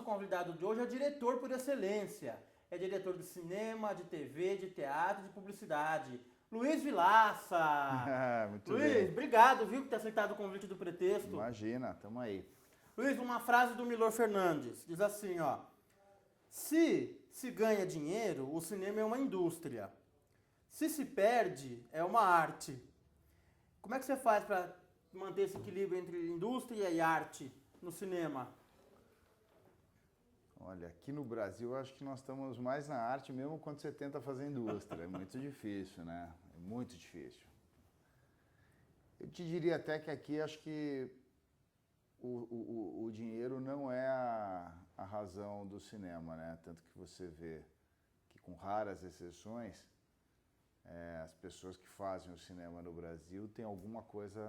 convidado de hoje é diretor por excelência. É diretor de cinema, de TV, de teatro, de publicidade. Luiz Vilaça. Muito Luiz, bem. obrigado, viu, por ter aceitado o convite do Pretexto. Imagina, tamo aí. Luiz, uma frase do Milor Fernandes. Diz assim, ó. Se ganha dinheiro, o cinema é uma indústria. Se perde, é uma arte. Como é que você faz para manter esse equilíbrio entre indústria e arte no cinema? Olha, aqui no Brasil eu acho que nós estamos mais na arte mesmo quando você tenta fazer indústria. É muito difícil, né? É muito difícil. Eu te diria até que aqui acho que o dinheiro não é a razão do cinema, né? Tanto que você vê que, com raras exceções, as pessoas que fazem o cinema no Brasil têm alguma coisa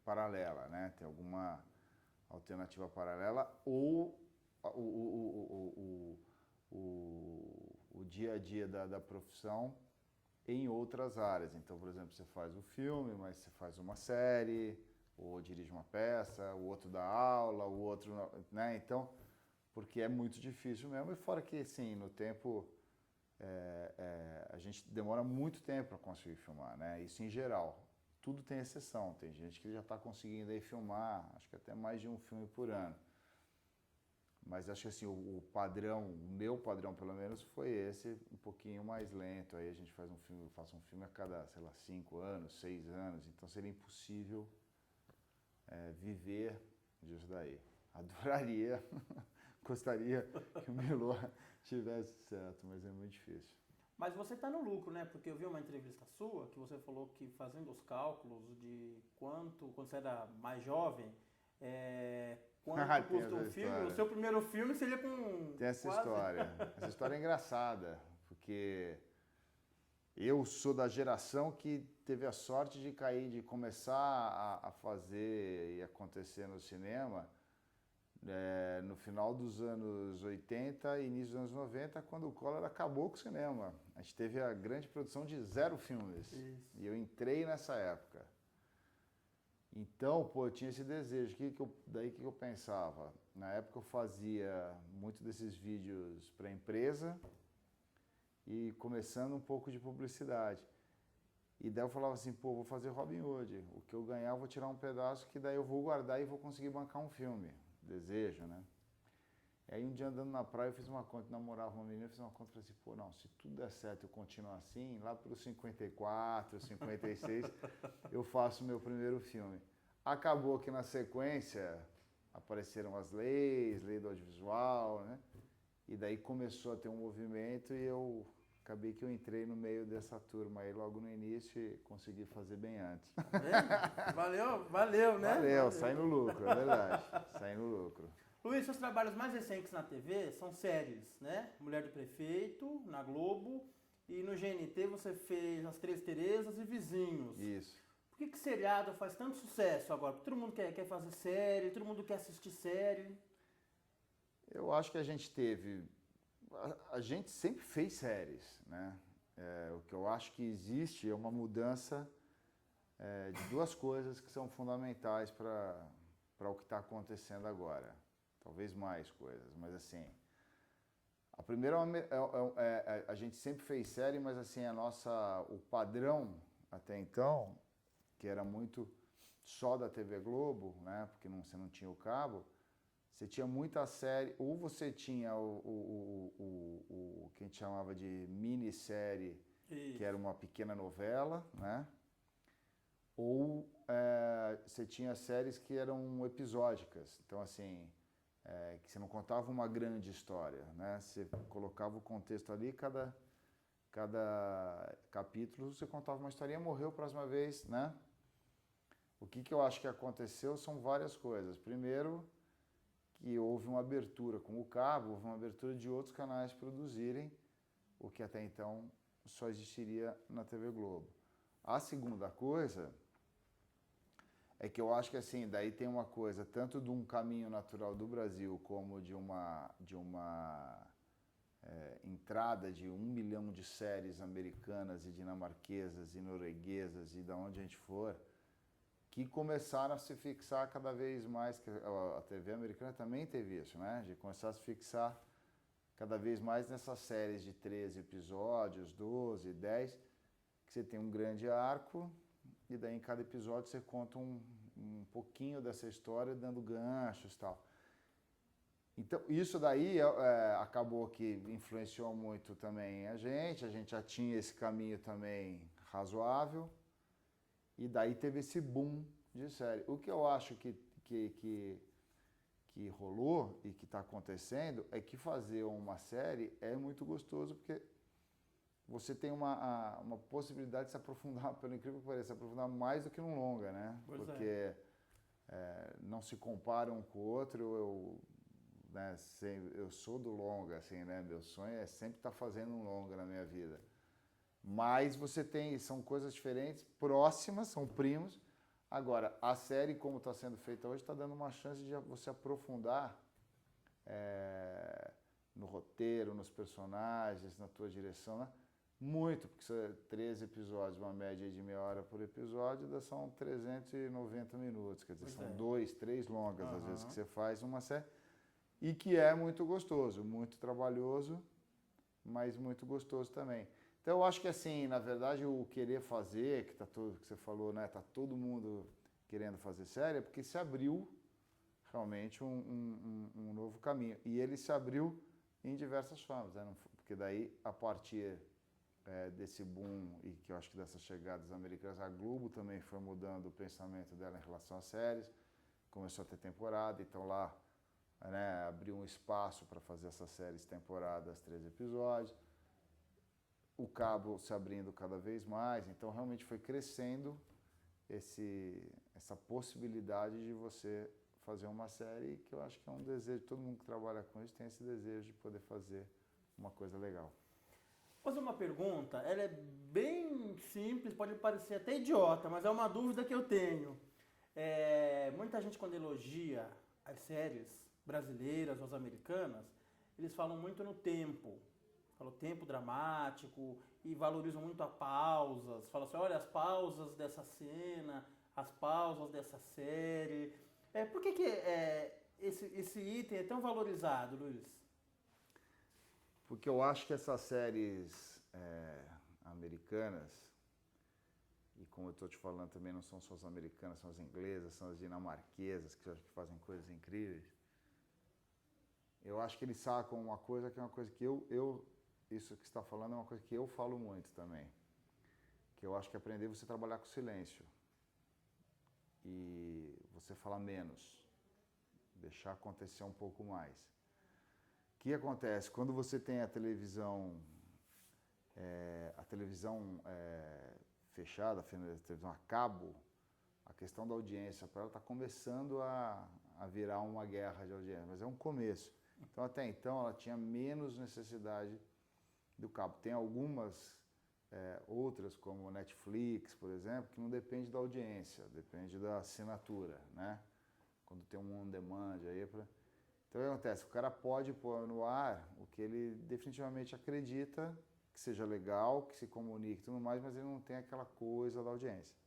paralela, né? Tem alguma alternativa paralela ou o dia a dia da profissão em outras áreas. Então, por exemplo, você faz o filme, mas você faz uma série, ou dirige uma peça, o outro dá aula, o outro, né? Então, porque é muito difícil mesmo. E fora que, sim, no tempo, a gente demora muito tempo para conseguir filmar, né? Isso em geral. Tudo tem exceção. Tem gente que já está conseguindo aí filmar, acho que até mais de um filme por ano. Mas acho que assim, o padrão, o meu padrão pelo menos, foi esse, um pouquinho mais lento. Aí a gente faz um filme, eu faço um filme a cada, sei lá, 5 anos, 6 anos, então seria impossível viver disso daí. Adoraria, gostaria que o Milor tivesse certo, mas é muito difícil. Mas você está no lucro, né? Porque eu vi uma entrevista sua que você falou que, fazendo os cálculos de quando você era mais jovem, quanto custa um filme, o seu primeiro filme seria com Tem essa quase... história. Essa história é engraçada, porque eu sou da geração que teve a sorte de cair, de começar a fazer e acontecer no cinema no final dos anos 80 e início dos anos 90, quando o Collor acabou com o cinema. A gente teve a grande produção de 0 filmes. Isso. E eu entrei nessa época. Então, pô, eu tinha esse desejo. Daí que eu pensava? Na época eu fazia muito desses vídeos para a empresa e começando um pouco de publicidade. E daí eu falava assim, pô, vou fazer Robin Hood. O que eu ganhar eu vou tirar um pedaço que daí eu vou guardar e vou conseguir bancar um filme. Desejo, né? E aí um dia andando na praia eu fiz uma conta, namorava uma menina, eu fiz uma conta e falei assim, pô, não, se tudo der certo e eu continuar assim, lá pelos 54, 56, eu faço o meu primeiro filme. Acabou que na sequência apareceram as leis, lei do audiovisual, né? E daí começou a ter um movimento e eu acabei que eu entrei no meio dessa turma aí logo no início e consegui fazer bem antes. Valeu, né? Valeu, sai no lucro, é verdade, sai no lucro. Luiz, seus trabalhos mais recentes na TV são séries, né? Mulher do Prefeito, na Globo, e no GNT você fez As Três Terezas e Vizinhos. Isso. Por que seriado faz tanto sucesso agora? Porque todo mundo quer fazer série, todo mundo quer assistir série. Eu acho que a gente teve... A gente sempre fez séries, né? O que eu acho que existe é uma mudança de duas coisas que são fundamentais para o que está acontecendo agora. Talvez mais coisas, mas assim... A primeira a gente sempre fez série, mas assim, o padrão até então, que era muito só da TV Globo, né? Porque você não tinha o cabo, você tinha muita série, ou você tinha o que a gente chamava de minissérie, que era uma pequena novela, né? Ou você tinha séries que eram episódicas, então assim, que você não contava uma grande história, né? Você colocava o contexto ali, cada capítulo você contava uma historinha, morreu a próxima vez, né? O que eu acho que aconteceu são várias coisas. Primeiro, que houve uma abertura com o cabo, houve uma abertura de outros canais produzirem o que até então só existiria na TV Globo. A segunda coisa é que eu acho que assim, daí tem uma coisa, tanto de um caminho natural do Brasil, como de uma entrada de 1 milhão de séries americanas e dinamarquesas e norueguesas e da onde a gente for, que começaram a se fixar cada vez mais, que a TV americana também teve isso, né? De começar a se fixar cada vez mais nessas séries de 13 episódios, 12, 10, que você tem um grande arco, e daí em cada episódio você conta um pouquinho dessa história, dando ganchos e tal. Então, isso daí acabou que influenciou muito também a gente já tinha esse caminho também razoável, e daí teve esse boom de série. O que eu acho que rolou e que está acontecendo é que fazer uma série é muito gostoso, porque você tem uma possibilidade de se aprofundar, pelo incrível que pareça, se aprofundar mais do que num longa, né? Pois porque não se compara um com o outro. Né, eu sou do longa, assim, né? Meu sonho é sempre estar fazendo um longa na minha vida. Mas você tem, são coisas diferentes, próximas, são primos. Agora, a série, como está sendo feita hoje, está dando uma chance de você aprofundar no roteiro, nos personagens, na tua direção, né? Muito, porque são 13 episódios, uma média de meia hora por episódio, são 390 minutos. Quer dizer, são 2, 3 longas, às vezes, que você faz numa série. E que é muito gostoso, muito trabalhoso, mas muito gostoso também. Então eu acho que assim, na verdade, o querer fazer, que você falou, né, tá todo mundo querendo fazer série, é porque se abriu realmente um novo caminho. E ele se abriu em diversas formas, né? Porque daí, a partir desse boom, e que eu acho que dessas chegadas americanas, a Globo também foi mudando o pensamento dela em relação às séries, começou a ter temporada, então lá, né, abriu um espaço para fazer essas séries temporadas, 13 episódios, o cabo se abrindo cada vez mais, então realmente foi crescendo essa possibilidade de você fazer uma série, que eu acho que é um desejo, todo mundo que trabalha com isso tem esse desejo de poder fazer uma coisa legal. Vou fazer uma pergunta, ela é bem simples, pode parecer até idiota, mas é uma dúvida que eu tenho. Muita gente, quando elogia as séries brasileiras ou as americanas, eles falam muito no tempo. Falam tempo dramático e valorizam muito as pausas. Falam assim, olha, as pausas dessa cena, as pausas dessa série. Por que esse item é tão valorizado, Luiz? Porque eu acho que essas séries americanas, e como eu estou te falando também, não são só as americanas, são as inglesas, são as dinamarquesas, que eu acho que fazem coisas incríveis. Eu acho que eles sacam uma coisa que é uma coisa que isso que você está falando é uma coisa que eu falo muito também. Que eu acho que aprender você trabalhar com silêncio. E você falar menos. Deixar acontecer um pouco mais. O que acontece? Quando você tem a televisão fechada, a televisão a cabo, a questão da audiência para ela está começando a virar uma guerra de audiência, mas é um começo. Então, até então, ela tinha menos necessidade do cabo. Tem algumas outras, como Netflix, por exemplo, que não depende da audiência, depende da assinatura, né? Quando tem um on-demand aí para... Então, o que acontece? O cara pode pôr no ar o que ele definitivamente acredita que seja legal, que se comunique e tudo mais, mas ele não tem aquela coisa da audiência.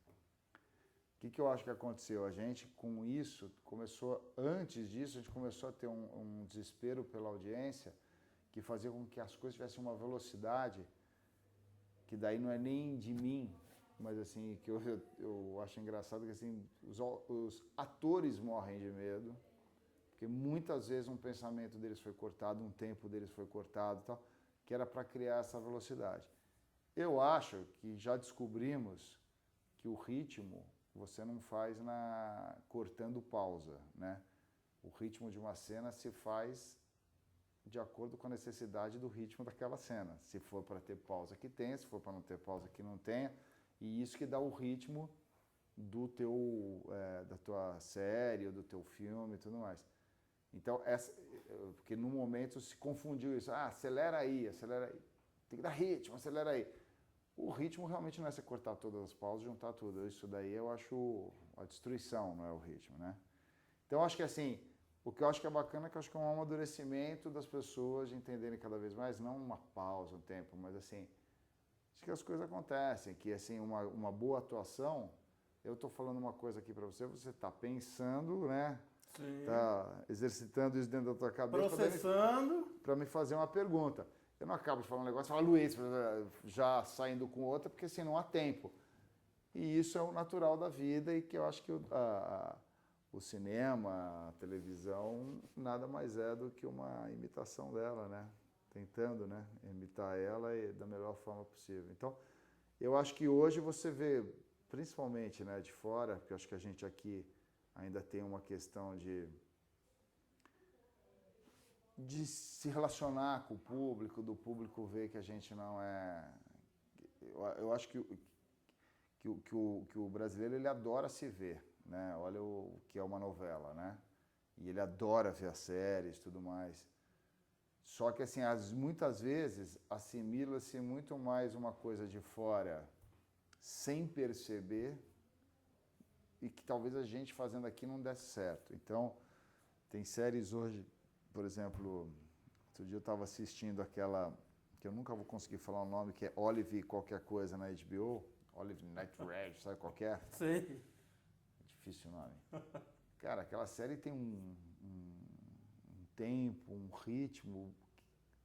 O que eu acho que aconteceu? A gente, com isso, antes disso, a gente começou a ter um desespero pela audiência que fazia com que as coisas tivessem uma velocidade que daí não é nem de mim, mas assim, que eu acho engraçado que assim, os atores morrem de medo, porque muitas vezes um pensamento deles foi cortado, um tempo deles foi cortado e tal, que era para criar essa velocidade. Eu acho que já descobrimos que o ritmo você não faz cortando pausa, né? O ritmo de uma cena se faz de acordo com a necessidade do ritmo daquela cena. Se for para ter pausa, que tenha, se for para não ter pausa, que não tenha. E isso que dá o ritmo da tua série, ou do teu filme e tudo mais. Então, porque no momento se confundiu isso. Acelera aí. Tem que dar ritmo, acelera aí. O ritmo realmente não é você cortar todas as pausas e juntar tudo. Isso daí eu acho a destruição, não é o ritmo, né? Então, eu acho que assim, o que eu acho que é bacana é que eu acho que é um amadurecimento das pessoas de entenderem cada vez mais, não uma pausa, um tempo, mas assim, acho que as coisas acontecem, que assim, uma boa atuação eu estou falando uma coisa aqui para você, você está pensando, né? Sim. Está exercitando isso dentro da tua cabeça. Processando. Para me fazer uma pergunta. Eu não acabo de falar um negócio e falo, Luiz, já saindo com outra, porque assim não há tempo. E isso é o natural da vida e que eu acho que o cinema, a televisão, nada mais é do que uma imitação dela, né? Tentando, né, imitar ela da melhor forma possível. Então, eu acho que hoje você vê, principalmente, né, de fora, porque eu acho que a gente aqui ainda tem uma questão de se relacionar com o público, do público ver que a gente não é... Eu acho que o brasileiro, ele adora se ver, né? Olha o que é uma novela, né? E ele adora ver as séries e tudo mais. Só que, assim, muitas vezes assimila-se muito mais uma coisa de fora sem perceber e que talvez a gente fazendo aqui não desse certo. Então, tem séries hoje, por exemplo, outro dia eu estava assistindo aquela, que eu nunca vou conseguir falar o nome, que é Olive qualquer coisa na HBO, Olive Nightred, sabe qual que é? Sei. É difícil o nome. Cara, aquela série tem um tempo, um ritmo.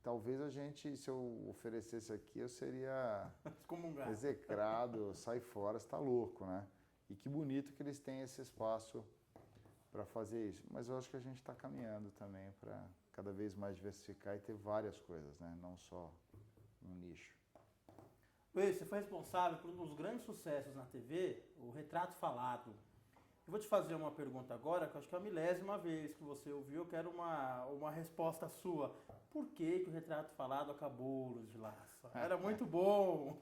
Talvez a gente, se eu oferecesse aqui, eu seria Excomungado. execrado, sai fora, você está louco, né? E que bonito que eles têm esse espaço para fazer isso. Mas eu acho que a gente está caminhando também para cada vez mais diversificar e ter várias coisas, né? Não só um nicho. Luiz, você foi responsável por um dos grandes sucessos na TV, o Retrato Falado. Eu vou te fazer uma pergunta agora, que eu acho que é a milésima vez que você ouviu, eu quero uma resposta sua. Por que o Retrato Falado acabou, Luiz Vilaça? Era muito bom.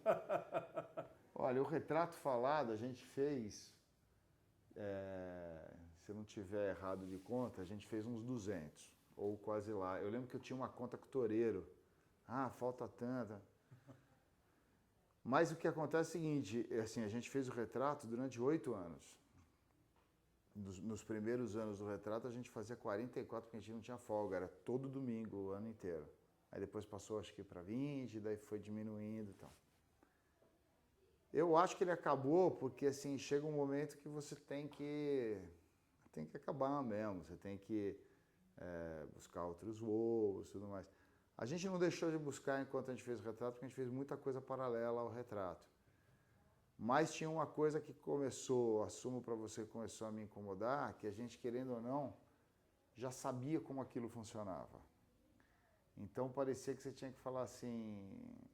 Olha, o Retrato Falado a gente fez, se eu não tiver errado de conta, a gente fez uns 200, ou quase lá. Eu lembro que eu tinha uma conta com o Toureiro. Ah, falta tanta. Mas o que acontece é o seguinte, assim, a gente fez o Retrato durante 8 anos. Nos primeiros anos do Retrato, a gente fazia 44, porque a gente não tinha folga, era todo domingo, o ano inteiro. Aí depois passou, acho que para 20, daí foi diminuindo e tal. Eu acho que ele acabou porque, assim, chega um momento que você tem que acabar mesmo, você tem que buscar outros voos e tudo mais. A gente não deixou de buscar enquanto a gente fez o Retrato, porque a gente fez muita coisa paralela ao Retrato. Mas tinha uma coisa que assumo para você, começou a me incomodar, que a gente, querendo ou não, já sabia como aquilo funcionava. Então parecia que você tinha que falar assim,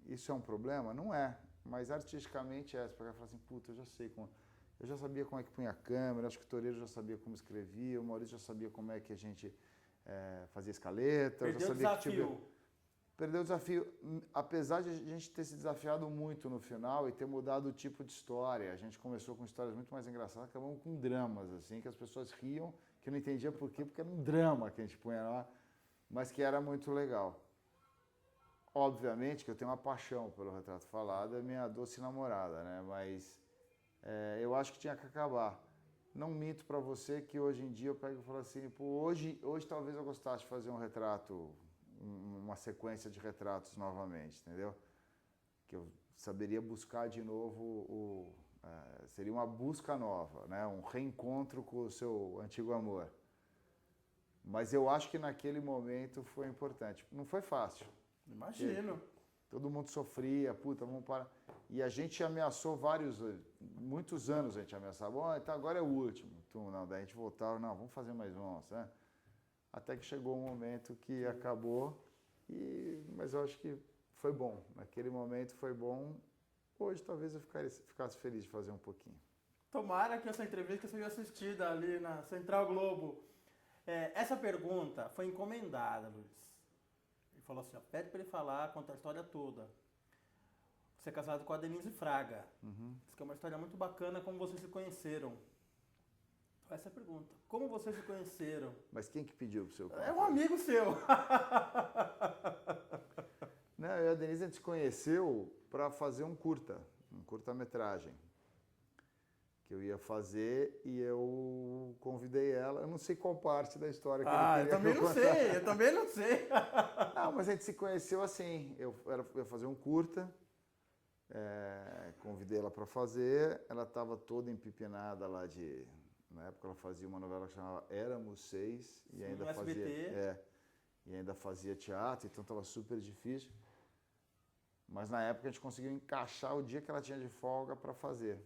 isso é um problema? Não é, mas artisticamente é. Você pode falar assim, puta, eu já sabia como é que punha a câmera, acho que o Toureiro já sabia como escrevia, o Maurício já sabia como é que a gente fazia escaleta. Perdeu eu já o sabia desafio. Perdeu o desafio, apesar de a gente ter se desafiado muito no final e ter mudado o tipo de história. A gente começou com histórias muito mais engraçadas, acabamos com dramas, assim, que as pessoas riam, que eu não entendia por quê, porque era um drama que a gente punha lá, mas que era muito legal. Obviamente que eu tenho uma paixão pelo Retrato Falado, é minha doce namorada, né? Mas eu acho que tinha que acabar. Não minto para você que hoje em dia eu pego e falo assim, pô, hoje talvez eu gostasse de fazer um retrato, uma sequência de retratos novamente, entendeu? Que eu saberia buscar de novo, seria uma busca nova, né? Um reencontro com o seu antigo amor. Mas eu acho que naquele momento foi importante. Não foi fácil. Imagino. Todo mundo sofria, puta, vamos parar. E a gente ameaçou muitos anos a gente ameaçava, bom, então agora é o último. Não, daí a gente voltava, não, vamos fazer mais uns, né? Até que chegou um momento que acabou, mas eu acho que foi bom. Naquele momento foi bom. Hoje talvez eu ficasse feliz de fazer um pouquinho. Tomara que essa entrevista seja assistida ali na Central Globo. Essa pergunta foi encomendada, Luiz. Ele falou assim, ó, pede para ele falar, conta a história toda. Você é casado com a Denise Fraga. Uhum. Diz que é uma história muito bacana, como vocês se conheceram. Essa é a pergunta. Como vocês se conheceram? Mas quem que pediu pro seu contar? É um amigo seu. Não, eu e a Denise a gente se conheceu para fazer um curta-metragem. Que eu ia fazer e eu convidei ela. Eu não sei qual parte da história que ele queria. Eu também não sei. Não, mas a gente se conheceu assim. Eu ia fazer um curta. Convidei ela para fazer, ela estava toda empipinada lá de... Na época ela fazia uma novela que chamava Éramos Seis, e ainda no fazia... SBT. E ainda fazia teatro, então estava super difícil. Mas na época a gente conseguiu encaixar o dia que ela tinha de folga para fazer.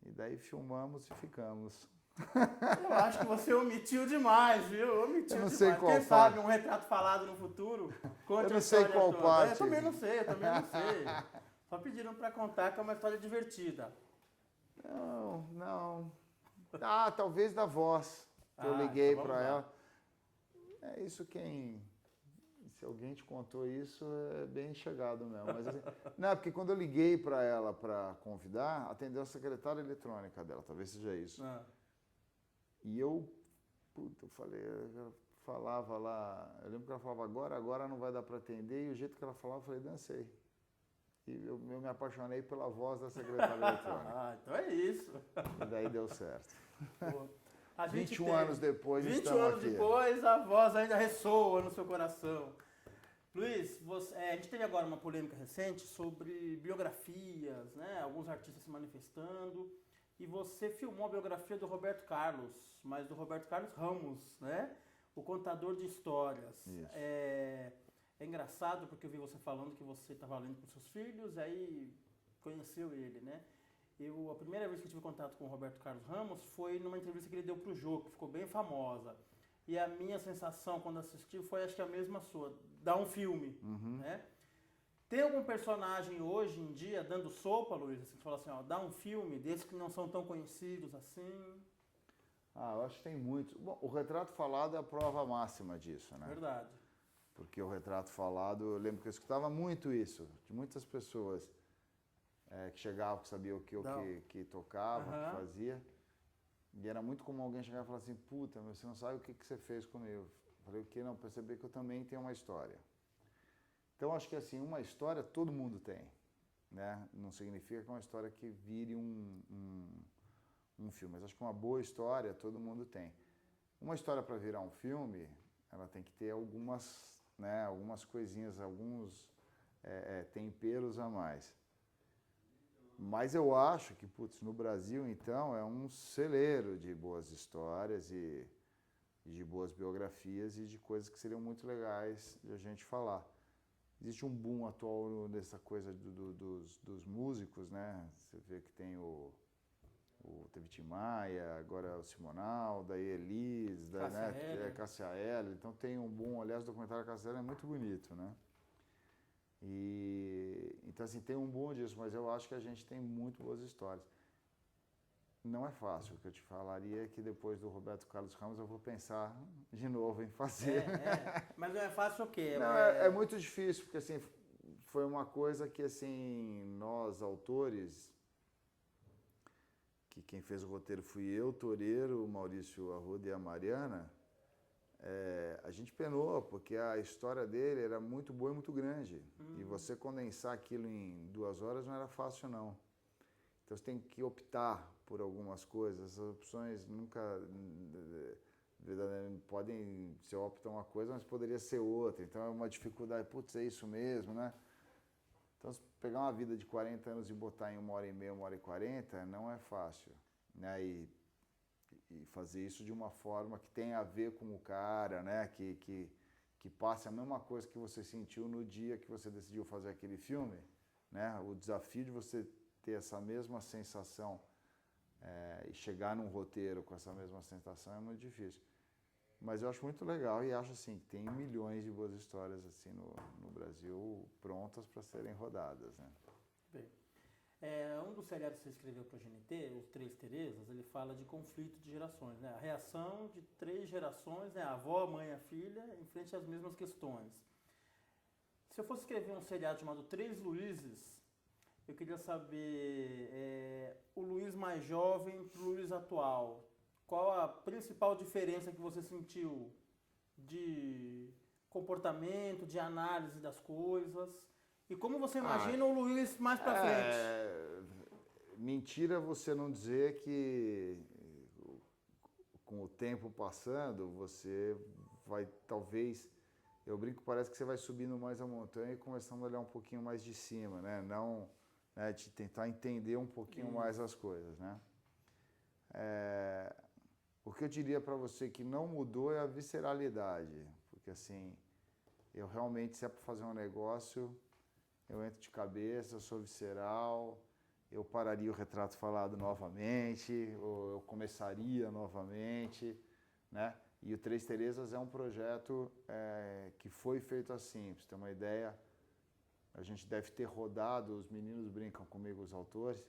E daí filmamos e ficamos. Eu acho que você omitiu demais, viu? Omitiu Eu não demais. sei qual Quem parte. sabe um retrato falado no futuro? Conte Eu não a sei história qual toda. parte. Eu também não sei. Só pediram para contar que é uma história divertida. Não. Ah, talvez da voz. Que eu liguei então vamos para lá. ela. É isso se alguém te contou isso, é bem chegado mesmo. Mas, assim, não, porque quando eu liguei para ela para convidar, atendeu a secretária eletrônica dela, talvez seja isso. E eu falei, eu falava lá, eu lembro que ela falava agora não vai dar para atender, e o jeito que ela falava, eu falei, dancei. E eu me apaixonei pela voz da secretária eletrônica. Então é isso. E daí deu certo. Pô, a gente 21 tem- anos depois 21 estamos anos aqui. depois, a voz ainda ressoa no seu coração. Luiz, a gente teve agora uma polêmica recente sobre biografias, né? Alguns artistas se manifestando. E você filmou a biografia do Roberto Carlos, mas do Roberto Carlos Ramos, né? O contador de histórias. Isso. É engraçado porque eu vi você falando que você estava lendo com seus filhos, aí conheceu ele, né? A primeira vez que eu tive contato com o Roberto Carlos Ramos foi numa entrevista que ele deu para o Jô, que ficou bem famosa. E a minha sensação quando assisti foi, acho que a mesma sua, dar um filme, né? Tem algum personagem hoje em dia dando sopa, Luiz, assim, que fala assim, ó, dá um filme desses que não são tão conhecidos assim? Eu acho que tem muitos. Bom, o Retrato Falado é a prova máxima disso, né? Verdade. Porque o Retrato Falado, eu lembro que eu escutava muito isso, de muitas pessoas que chegavam, que sabiam que tocava, que fazia. E era muito comum alguém chegar e falar assim, puta, mas você não sabe o que você fez comigo. Eu falei, o que? Não, perceber que eu também tenho uma história. Então, acho que assim, uma história todo mundo tem, né? Não significa que é uma história que vire um filme, mas acho que uma boa história todo mundo tem. Uma história para virar um filme, ela tem que ter algumas coisinhas, alguns temperos a mais. Mas eu acho que, no Brasil, então, é um celeiro de boas histórias e de boas biografias e de coisas que seriam muito legais de a gente falar. Existe um boom atual nessa coisa dos músicos, né? Você vê que tem teve Tim Maia, agora o Simonal, daí Elis, Cássia Eller. Então tem um boom, aliás, o documentário da Cássia Eller é muito bonito, né? Então, assim, tem um boom disso, mas eu acho que a gente tem muito boas histórias. Não é fácil, o que eu te falaria é que depois do Roberto Carlos Ramos eu vou pensar de novo em fazer. Mas não é fácil o quê? Não, é muito difícil, porque assim, foi uma coisa que assim, nós autores, que quem fez o roteiro fui eu, Toreiro, o Maurício Arruda e a Mariana, a gente penou, porque a história dele era muito boa e muito grande. E você condensar aquilo em 2 horas não era fácil, não. Então você tem que optar por algumas coisas. As opções nunca podem ser optam uma coisa, mas poderia ser outra. Então é uma dificuldade. Putz, é isso mesmo, né? Então, se pegar uma vida de 40 anos e botar em 1h30, 1h40, não é fácil, né? E fazer isso de uma forma que tenha a ver com o cara, né? Que passe a mesma coisa que você sentiu no dia que você decidiu fazer aquele filme, né? O desafio de você ter essa mesma sensação e chegar num roteiro com essa mesma sensação é muito difícil. Mas eu acho muito legal e acho assim que tem milhões de boas histórias assim no Brasil prontas para serem rodadas, né? Bem, um dos seriados que você escreveu para a GNT, Os Três Terezas, ele fala de conflito de gerações, né? A reação de 3 gerações, né? A avó, a mãe e a filha, em frente às mesmas questões. Se eu fosse escrever um seriado chamado Três Luizes, eu queria saber o Luiz mais jovem para o Luiz atual. Qual a principal diferença que você sentiu de comportamento, de análise das coisas? E como você imagina o Luiz mais pra frente? Mentira você não dizer que com o tempo passando você vai talvez eu brinco, parece que você vai subindo mais a montanha e começando a olhar um pouquinho mais de cima, né? Não, né, de tentar entender um pouquinho mais as coisas, né? O que eu diria para você que não mudou é a visceralidade, porque assim, eu realmente, se é para fazer um negócio, eu entro de cabeça, eu sou visceral, eu pararia o retrato falado novamente, ou eu começaria novamente, né? E o Três Terezas é um projeto que foi feito assim, para você ter uma ideia, a gente deve ter rodado, os meninos brincam comigo, os autores,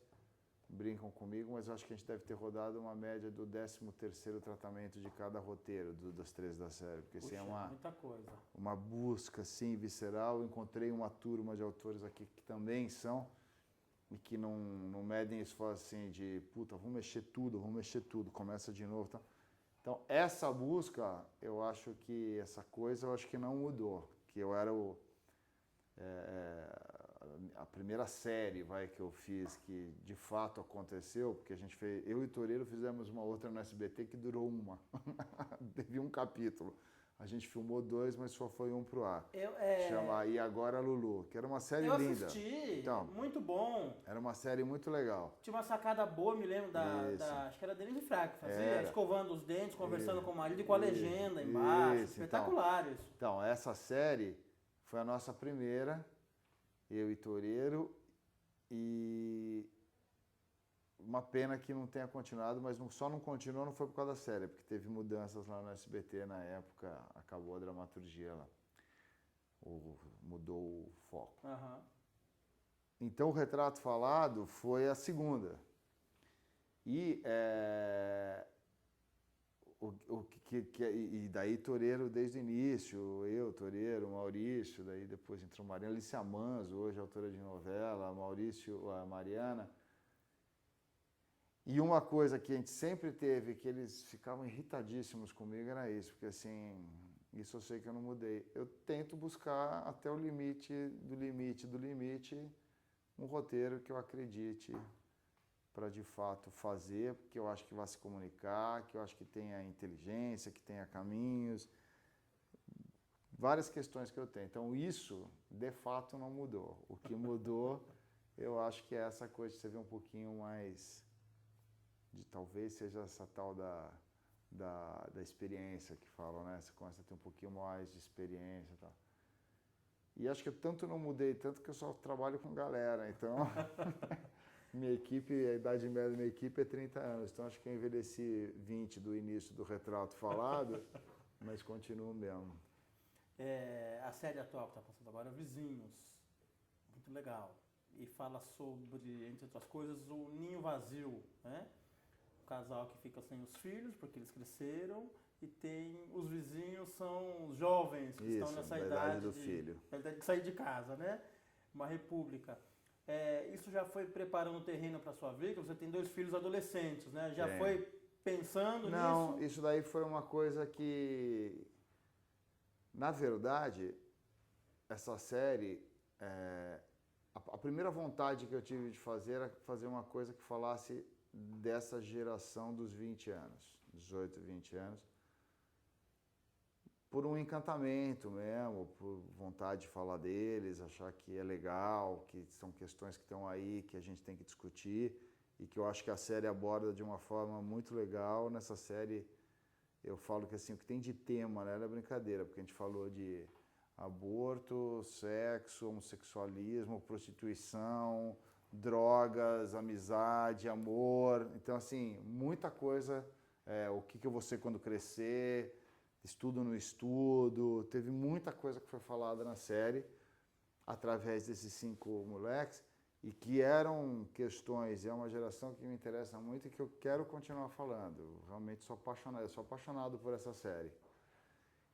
brincam comigo, mas eu acho que a gente deve ter rodado uma média do 13º tratamento de cada roteiro das 3 da série, porque Puxa, assim, muita coisa. uma busca assim, visceral. Eu encontrei uma turma de autores aqui que também são, e que não medem esforço assim de, puta, vamos mexer tudo, começa de novo. Tá? Então, essa busca, eu acho que, essa coisa, eu acho que não mudou, que eu era a primeira série, que eu fiz, que de fato aconteceu, porque a gente fez, eu e Toreiro fizemos uma outra no SBT que durou uma, teve um capítulo. A gente filmou 2, mas só foi um pro ar. Chama E Agora Lulu, que era uma série linda. Eu assisti, Então, muito bom. era uma série muito legal. Tinha uma sacada boa, me lembro acho que era a Denise Fraga que fazia, escovando os dentes, conversando com o marido e com a legenda embaixo. Espetacular isso. Então, essa série foi a nossa primeira, eu e Toreiro, e uma pena que não tenha continuado, mas só não continuou, não foi por causa da série, porque teve mudanças lá no SBT na época, acabou a dramaturgia lá, mudou o foco. Uhum. Então o Retrato Falado foi a segunda. E, e daí Toreiro desde o início, eu, Toreiro, Maurício, daí depois entrou Mariana, Alicia Manzo, hoje autora de novela, Maurício, a Mariana. E uma coisa que a gente sempre teve, que eles ficavam irritadíssimos comigo, era isso, porque assim, isso eu sei que eu não mudei. Eu tento buscar até o limite do limite do limite um roteiro que eu acredite para de fato fazer, porque eu acho que vai se comunicar, que eu acho que tenha inteligência, que tenha caminhos, várias questões que eu tenho. Então isso, de fato, não mudou. O que mudou, eu acho que é essa coisa de você ver um pouquinho mais, de talvez seja essa tal da experiência que falam, né? Você começa a ter um pouquinho mais de experiência e tal. E acho que eu tanto não mudei, tanto que eu só trabalho com galera, então minha equipe, a idade média da minha equipe é 30 anos, então acho que eu envelheci 20 do início do Retrato Falado, mas continuo mesmo. A série atual que está passando agora é Vizinhos, muito legal, e fala sobre, entre outras coisas, o ninho vazio, né? O casal que fica sem os filhos, porque eles cresceram, e tem os vizinhos, são os jovens que estão nessa idade do filho. De sair de casa, né? Uma república. Isso já foi preparando o terreno para sua vida? Você tem 2 filhos adolescentes, né? Já foi pensando nisso? Não, isso daí foi uma coisa que, na verdade, essa série, a primeira vontade que eu tive de fazer era fazer uma coisa que falasse dessa geração dos 20 anos, 18, 20 anos, por um encantamento mesmo, por vontade de falar deles, achar que é legal, que são questões que estão aí, que a gente tem que discutir, e que eu acho que a série aborda de uma forma muito legal. Nessa série, eu falo que assim, o que tem de tema, né, é brincadeira, porque a gente falou de aborto, sexo, homossexualismo, prostituição, drogas, amizade, amor. Então, assim, muita coisa, o que eu vou ser quando crescer, estudo no estudo, teve muita coisa que foi falada na série através desses 5 moleques e que eram questões, é uma geração que me interessa muito e que eu quero continuar falando. Eu realmente sou apaixonado por essa série.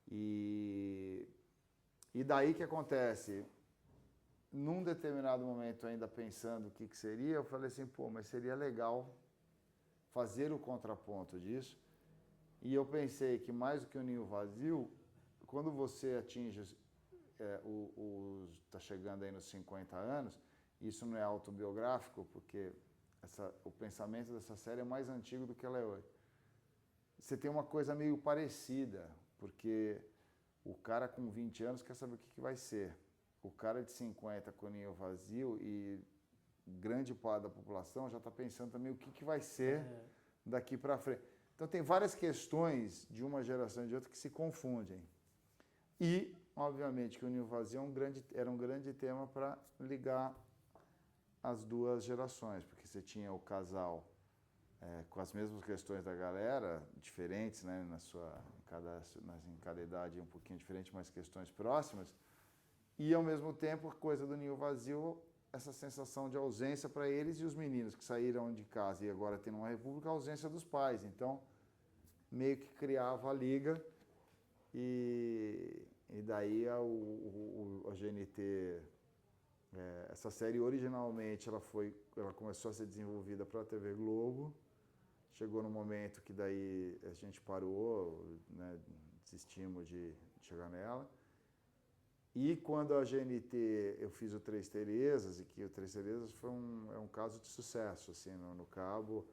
E daí que acontece, num determinado momento, ainda pensando o que seria, eu falei assim, pô, mas seria legal fazer o contraponto disso. E eu pensei que mais do que o ninho vazio, quando você atinge, tá chegando aí nos 50 anos, isso não é autobiográfico, porque o pensamento dessa série é mais antigo do que ela é hoje. Você tem uma coisa meio parecida, porque O cara com 20 anos quer saber o que vai ser. O cara de 50 com o ninho vazio e grande parte da população já está pensando também o que vai ser daqui para frente. Então tem várias questões de uma geração e de outra que se confundem. E, obviamente, que o ninho vazio era um grande tema para ligar as duas gerações, porque você tinha o casal com as mesmas questões da galera, diferentes, né, em cada idade um pouquinho diferente, mas questões próximas, e ao mesmo tempo a coisa do ninho vazio, essa sensação de ausência para eles e os meninos que saíram de casa e agora tem uma república, a ausência dos pais. Então, meio que criava a liga e daí a GNT, essa série originalmente ela começou a ser desenvolvida para a TV Globo. Chegou no momento que daí a gente parou, né, desistimos de chegar nela. E quando a GNT, eu fiz o Três Terezas, e que o Três Terezas foi um caso de sucesso, assim, no Cabo,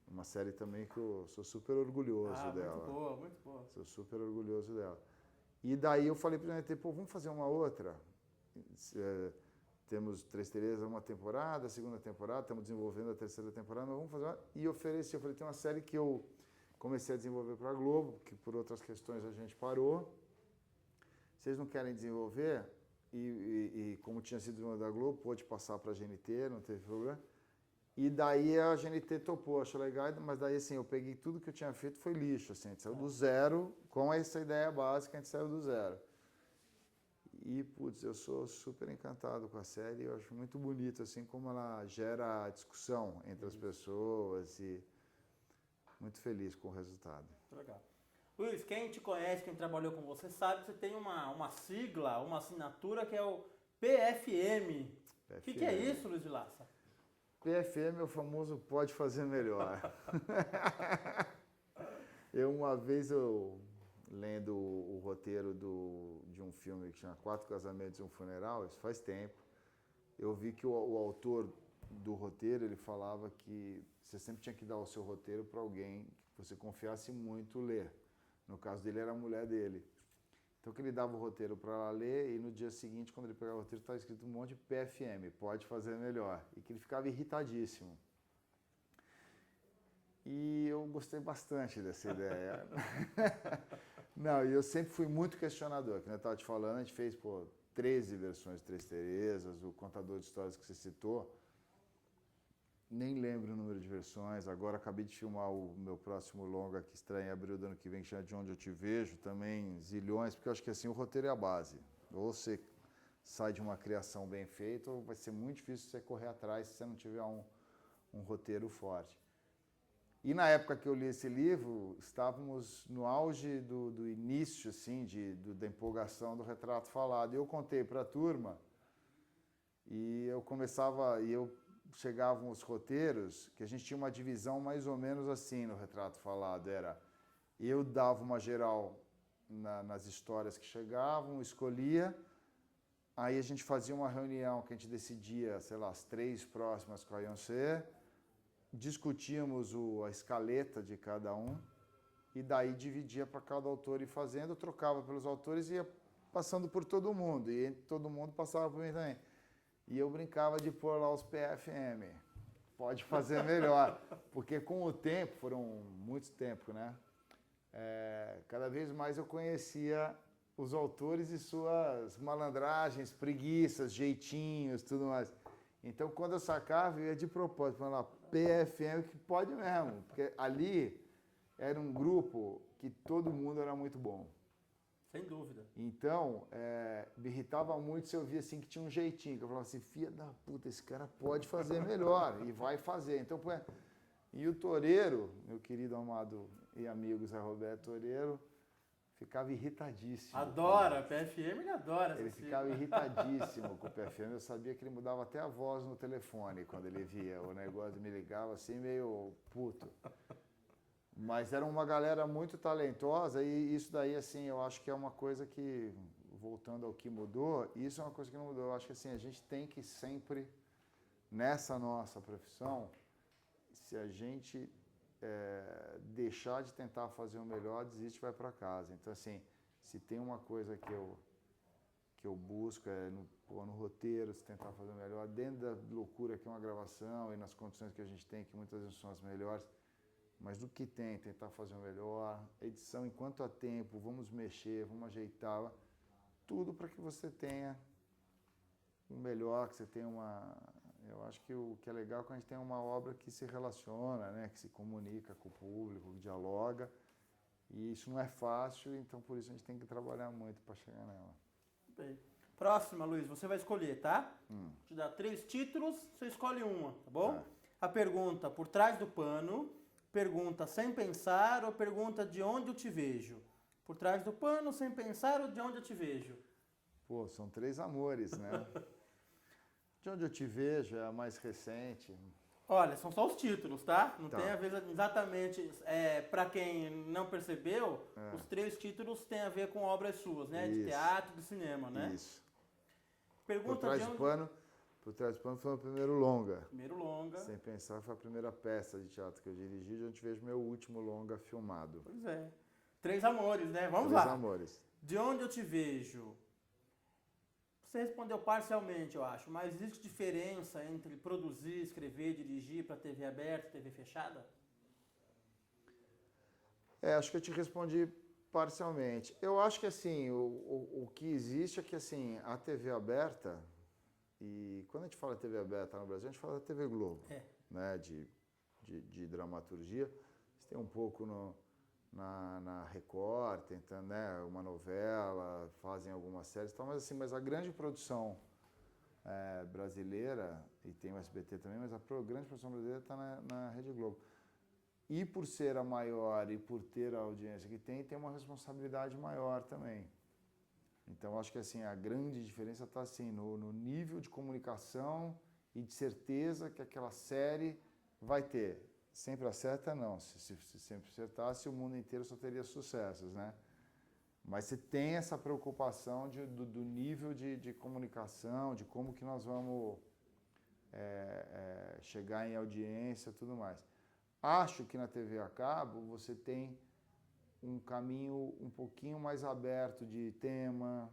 uma série também que eu sou super orgulhoso dela. Muito boa, muito boa. Sou super orgulhoso dela. E daí eu falei para a GNT, pô, vamos fazer uma outra? Temos Três Terezas uma temporada, a segunda temporada, estamos desenvolvendo a terceira temporada, mas vamos fazer uma... E ofereci, eu falei, tem uma série que eu comecei a desenvolver para a Globo, que por outras questões a gente parou. Vocês não querem desenvolver? E como tinha sido desenvolvido da Globo, pôde passar para a GNT, não teve problema. E daí a GNT topou, achou legal, mas daí assim, eu peguei tudo que eu tinha feito, foi lixo, assim, a gente saiu do zero, com essa ideia básica, a gente saiu do zero. E, putz, eu sou super encantado com a série, eu acho muito bonito, assim, como ela gera discussão entre as pessoas e muito feliz com o resultado. Legal. Luiz, quem te conhece, quem trabalhou com você, sabe que você tem uma sigla, uma assinatura que é o PFM. O que é isso, Luiz Vilaça? PFM é o famoso pode fazer melhor. Uma vez lendo o roteiro de um filme que chama 4 Casamentos e um Funeral, isso faz tempo, eu vi que o autor do roteiro, ele falava que você sempre tinha que dar o seu roteiro para alguém que você confiasse muito ler. No caso dele, era a mulher dele. Então, que ele dava o roteiro para ela ler e no dia seguinte, quando ele pegava o roteiro, estava escrito um monte de PFM, pode fazer melhor. E que ele ficava irritadíssimo. E eu gostei bastante dessa ideia. Não, e eu sempre fui muito questionador. Como eu estava te falando, a gente fez 13 versões de Três Terezas, o contador de histórias que você citou. Nem lembro o número de versões. Agora acabei de filmar o meu próximo longa que estreia em abril do ano que vem, que chama De Onde Eu Te Vejo, também zilhões, porque eu acho que assim o roteiro é a base. Ou você sai de uma criação bem feita, ou vai ser muito difícil você correr atrás se você não tiver um roteiro forte. E na época que eu li esse livro, estávamos no auge do início, assim, da empolgação do Retrato Falado. E eu contei para a turma, e chegavam os roteiros, que a gente tinha uma divisão mais ou menos assim no Retrato Falado. Eu dava uma geral nas histórias que chegavam, escolhia, aí a gente fazia uma reunião que a gente decidia, sei lá, as 3 próximas quais iam ser, discutíamos a escaleta de cada um e daí dividia para cada autor ir fazendo, trocava pelos autores e ia passando por todo mundo. E todo mundo passava por mim também. E eu brincava de pôr lá os PFM. Pode fazer melhor. Porque com o tempo, foram muito tempo, né? Cada vez mais eu conhecia os autores e suas malandragens, preguiças, jeitinhos, tudo mais. Então, quando eu sacava, eu ia de propósito, falando lá, PFM, que pode mesmo, porque ali era um grupo que todo mundo era muito bom. Sem dúvida. Então, me irritava muito se eu via assim que tinha um jeitinho, que eu falava assim, filha da puta, esse cara pode fazer melhor, e vai fazer. Então, e o Toureiro, meu querido amado e amigo Zé Roberto Toureiro, ficava irritadíssimo. Adora, PFM ele adora. Ele ficava irritadíssimo com o PFM, eu sabia que ele mudava até a voz no telefone quando ele via o negócio, me ligava assim meio puto. Mas era uma galera muito talentosa e isso daí, assim, eu acho que é uma coisa que, voltando ao que mudou, isso é uma coisa que não mudou. Eu acho que, assim, a gente tem que sempre, nessa nossa profissão, se a gente deixar de tentar fazer o melhor, desiste e vai para casa. Então, assim, Se tem uma coisa que eu busco é no roteiro, se tentar fazer melhor, dentro da loucura que é uma gravação e nas condições que a gente tem, que muitas vezes são as melhores, mas do que tem, tentar fazer o melhor. Edição, enquanto há tempo, vamos mexer, vamos ajeitar, tudo para que você tenha o melhor, que você tenha uma... Eu acho que o que é legal é que a gente tem uma obra que se relaciona, né, que se comunica com o público, que dialoga, e isso não é fácil, então por isso a gente tem que trabalhar muito para chegar nela. Bem. Próxima, Luiz, você vai escolher, tá? Vou te dar 3 títulos, você escolhe uma, tá bom? Tá. A pergunta por trás do pano, pergunta sem pensar ou pergunta de onde eu te vejo? Por trás do pano, sem pensar ou de onde eu te vejo? Pô, são 3 amores, né? De onde eu te vejo é a mais recente. Olha, são só os títulos, tá? Não Tá. tem a ver exatamente, para quem não percebeu, os 3 títulos têm a ver com obras suas, né? De Isso. teatro e de cinema, né? Isso. Pergunta Por trás de do onde... pano, Por trás do pano foi o primeiro longa. Primeiro longa. Sem pensar, foi a primeira peça de teatro que eu dirigi, de onde vejo meu último longa filmado. Pois é. 3 amores, né? Vamos 3 lá. amores. De onde eu te vejo? Você respondeu parcialmente, eu acho, mas existe diferença entre produzir, escrever, dirigir para TV aberta e TV fechada? Acho que eu te respondi parcialmente. Eu acho que assim, o que existe é que assim, a TV aberta, e quando a gente fala TV aberta no Brasil, a gente fala da TV Globo, né, de dramaturgia. Você tem um pouco na Record, tentando, né, uma novela, fazem algumas séries e tal, mas assim, mas a grande produção brasileira, e tem o SBT também, mas a grande produção brasileira está na Rede Globo. E por ser a maior e por ter a audiência que tem uma responsabilidade maior também. Então, acho que assim, a grande diferença está assim, no nível de comunicação e de certeza que aquela série vai ter. Sempre acerta, não. Se sempre acertasse, o mundo inteiro só teria sucessos, né? Mas você tem essa preocupação do nível de comunicação, de como que nós vamos chegar em audiência e tudo mais. Acho que na TV a cabo você tem um caminho um pouquinho mais aberto de tema,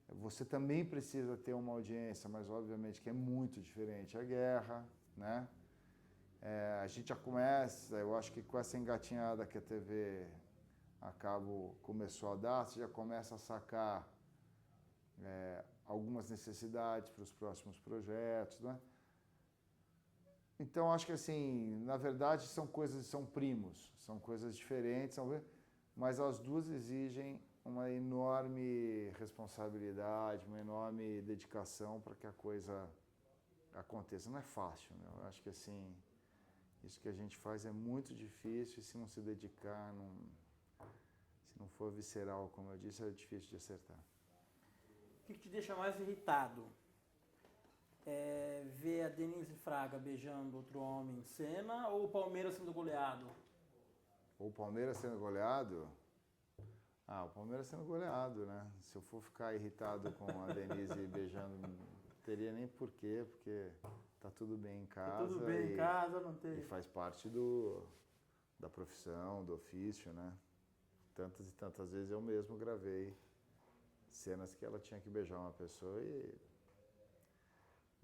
você também precisa ter uma audiência, mas obviamente que é muito diferente. A guerra, né? A gente já começa, eu acho que com essa engatinhada que a TV a cabo começou a dar, você já começa a sacar algumas necessidades para os próximos projetos, né? Então, acho que assim, na verdade, são primos, são coisas diferentes, mas as duas exigem uma enorme responsabilidade, uma enorme dedicação para que a coisa aconteça. Não é fácil, né? Eu acho que assim, isso que a gente faz é muito difícil e se não se dedicar, se não for visceral, como eu disse, é difícil de acertar. O que te deixa mais irritado? Ver a Denise Fraga beijando outro homem em cena ou o Palmeiras sendo goleado? O Palmeiras sendo goleado? O Palmeiras sendo goleado, né? Se eu for ficar irritado com a Denise beijando, não teria nem porquê, porque tá tudo bem em casa. Tá tudo bem em casa, não tem. E faz parte da profissão, do ofício, né? Tantas e tantas vezes eu mesmo gravei cenas que ela tinha que beijar uma pessoa e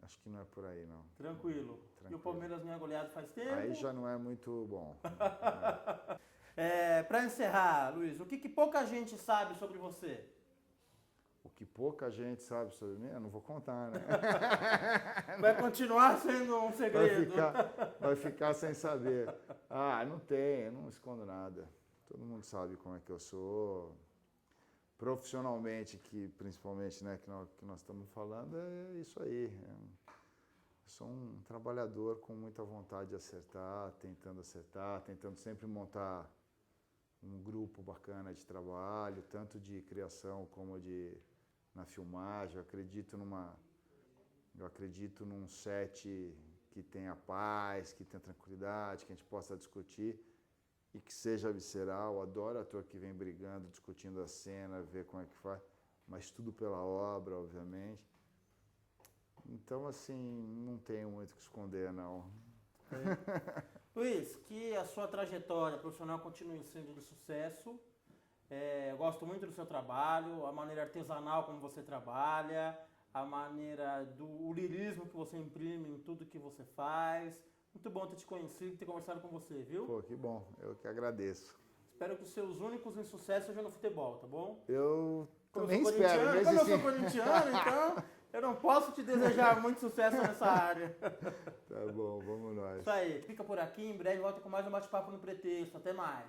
acho que não é por aí, não. Tranquilo. E o Palmeiras não é goleado faz tempo? Aí já não é muito bom. Para encerrar, Luiz, o que pouca gente sabe sobre você? O que pouca gente sabe sobre mim, eu não vou contar, né? Vai continuar sendo um segredo. Vai ficar sem saber. Não tem, eu não escondo nada. Todo mundo sabe como é que eu sou. Profissionalmente, principalmente, né, que nós estamos falando, é isso aí. Eu sou um trabalhador com muita vontade de acertar, tentando sempre montar um grupo bacana de trabalho, tanto de criação como na filmagem. Eu acredito num set que tenha paz, que tenha tranquilidade, que a gente possa discutir e que seja visceral. Adoro ator que vem brigando, discutindo a cena, ver como é que faz, mas tudo pela obra, obviamente. Então, assim, não tenho muito o que esconder, não. Luiz, que a sua trajetória profissional continue sendo de sucesso, Eu gosto muito do seu trabalho, a maneira artesanal como você trabalha, a maneira o lirismo que você imprime em tudo que você faz. Muito bom ter te conhecido e ter conversado com você, viu? Pô, que bom. Eu que agradeço. Espero que os seus únicos insucessos sejam no futebol, tá bom? Eu Como também eu sou espero. corintiano, como eu sou corintiano, então eu não posso te desejar muito sucesso nessa área. Tá bom, vamos nós. Isso aí, fica por aqui, em breve volta com mais um bate-papo no Pretexto. Até mais.